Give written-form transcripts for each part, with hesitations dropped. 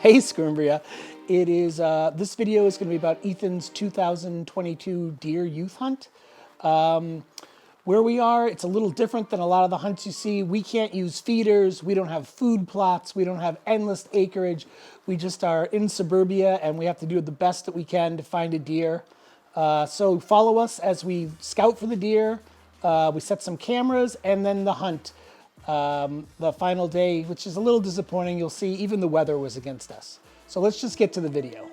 Hey Scumbria, it is, this video is going to be about Ethan's 2022 deer youth hunt. Where we are, it's a little different than a lot of the hunts you see. We can't use feeders, we don't have food plots, we don't have endless acreage. We just are in suburbia and we have to do the best that we can to find a deer. So follow us as we scout for the deer, we set some cameras, and then the hunt. The final day, which is a little disappointing. You'll see even the weather was against us. So let's just get to the video.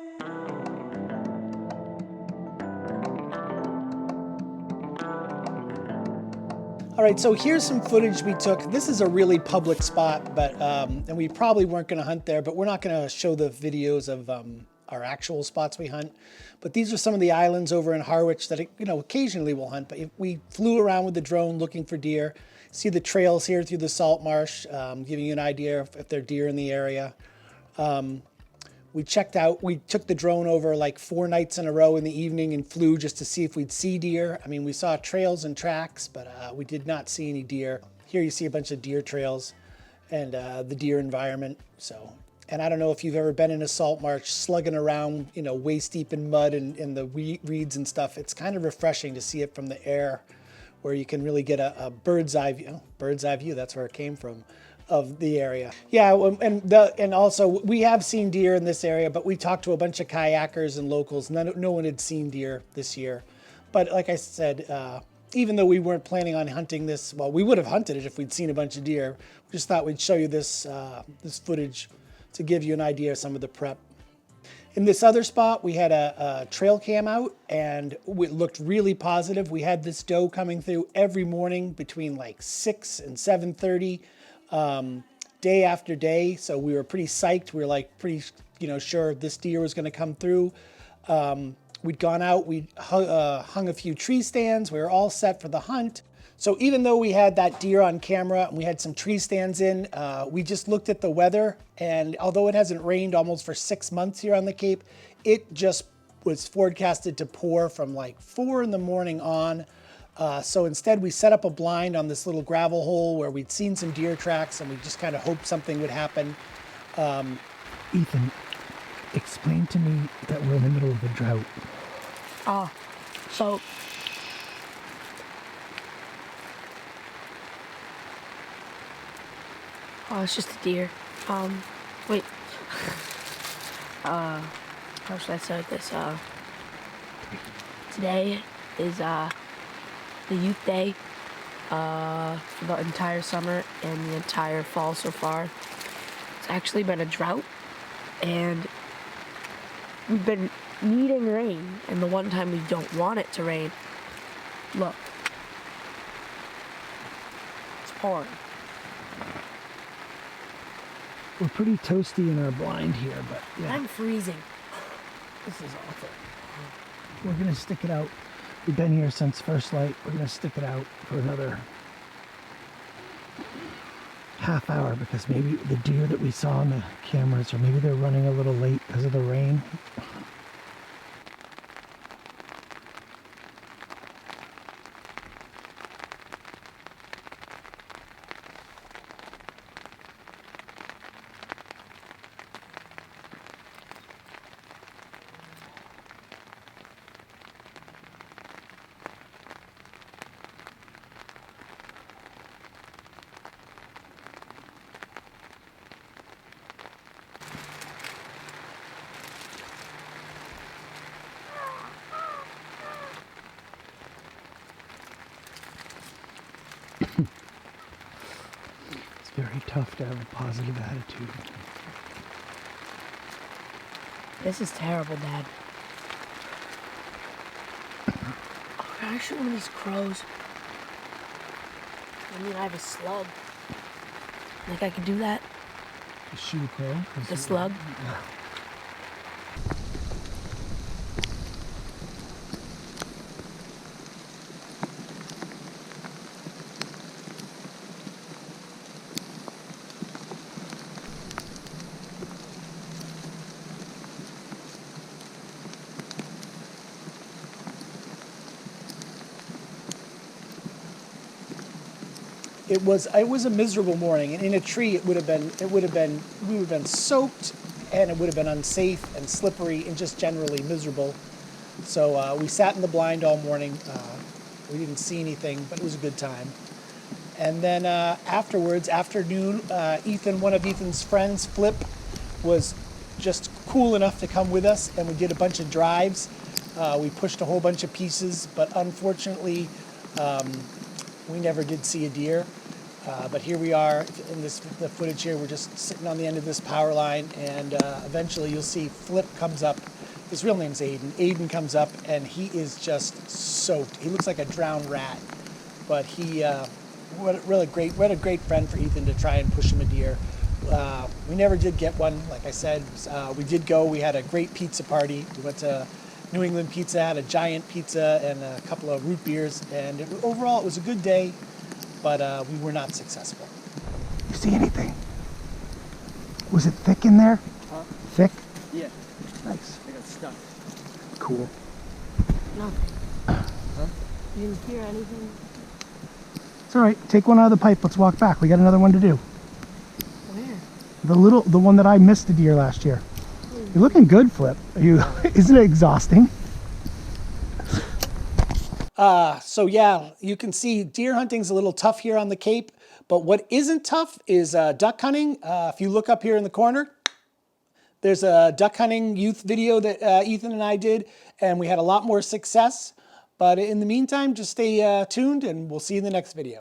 All right, so here's some footage we took. This is a really public spot, but and we probably weren't going to hunt there, but we're not going to show the videos of our actual spots we hunt. But these are some of the islands over in Harwich that, occasionally we'll hunt. But we flew around with the drone looking for deer. See the trails here through the salt marsh, giving you an idea if there are deer in the area. We took the drone over like 4 nights in a row in the evening and flew just to see if we'd see deer. I mean, we saw trails and tracks, but we did not see any deer. Here you see a bunch of deer trails and the deer environment. And I don't know if you've ever been in a salt marsh slugging around, waist deep in mud and the reeds and stuff. It's kind of refreshing to see it from the air, where you can really get a bird's eye view, that's where it came from, of the area. Yeah, and also we have seen deer in this area, but we talked to a bunch of kayakers and locals. No one had seen deer this year. But like I said, even though we weren't planning on hunting this, well, we would have hunted it if we'd seen a bunch of deer. We just thought we'd show you this footage to give you an idea of some of the prep. In this other spot, we had a trail cam out, and it looked really positive. We had this doe coming through every morning between like 6 and 7:30, day after day. So we were pretty psyched. We were like pretty, sure this deer was going to come through. We'd gone out, we hung a few tree stands. We were all set for the hunt. So even though we had that deer on camera and we had some tree stands in, we just looked at the weather, and although it hasn't rained almost for 6 months here on the Cape, it just was forecasted to pour from like 4 in the morning on. So instead we set up a blind on this little gravel hole where we'd seen some deer tracks, and we just kind of hoped something would happen. Ethan, explain to me that we're in the middle of a drought. Oh, it's just a deer. Wait. How should I start this? Today is, the youth day, for the entire summer and the entire fall so far. It's actually been a drought, and we've been needing rain, and the one time we don't want it to rain, look. It's pouring. We're pretty toasty in our blind here, but yeah. I'm freezing. This is awful. We're gonna stick it out. We've been here since first light. We're gonna stick it out for another half hour, because maybe the deer that we saw on the cameras, or maybe they're running a little late because of the rain. It's very tough to have a positive attitude. This is terrible, Dad. Oh, can I shoot one of these crows? I mean, I have a slug. Think I could do that? Just shoot a crow? The slug? Yeah. It was a miserable morning, and in a tree we would have been soaked and it would have been unsafe and slippery and just generally miserable. So we sat in the blind all morning. We didn't see anything, but it was a good time. And then afterwards, afternoon, Ethan, one of Ethan's friends, Flip, was just cool enough to come with us, and we did a bunch of drives. We pushed a whole bunch of pieces, but unfortunately, we never did see a deer. But here we are in the footage here. We're just sitting on the end of this power line, and eventually you'll see Flip comes up. His real name's Aiden. Aiden comes up, and he is just soaked. He looks like a drowned rat, but he. What a great friend for Ethan to try and push him a deer. We never did get one, like I said. We did go. We had a great pizza party. We went to New England Pizza, had a giant pizza and a couple of root beers, and overall it was a good day, but we were not successful. You see anything? Was it thick in there? Huh? Thick? Yeah, Nice. I got stuck. Cool. Nothing. Huh? You didn't hear anything? It's all right. Take one out of the pipe. Let's walk back. We got another one to do. Where? The one that I missed a deer last year. You're looking good, Flip. Isn't it exhausting? So yeah, you can see deer hunting's a little tough here on the Cape, but what isn't tough is duck hunting. If you look up here in the corner, there's a duck hunting youth video that Ethan and I did, and we had a lot more success. But in the meantime, just stay tuned, and we'll see you in the next video.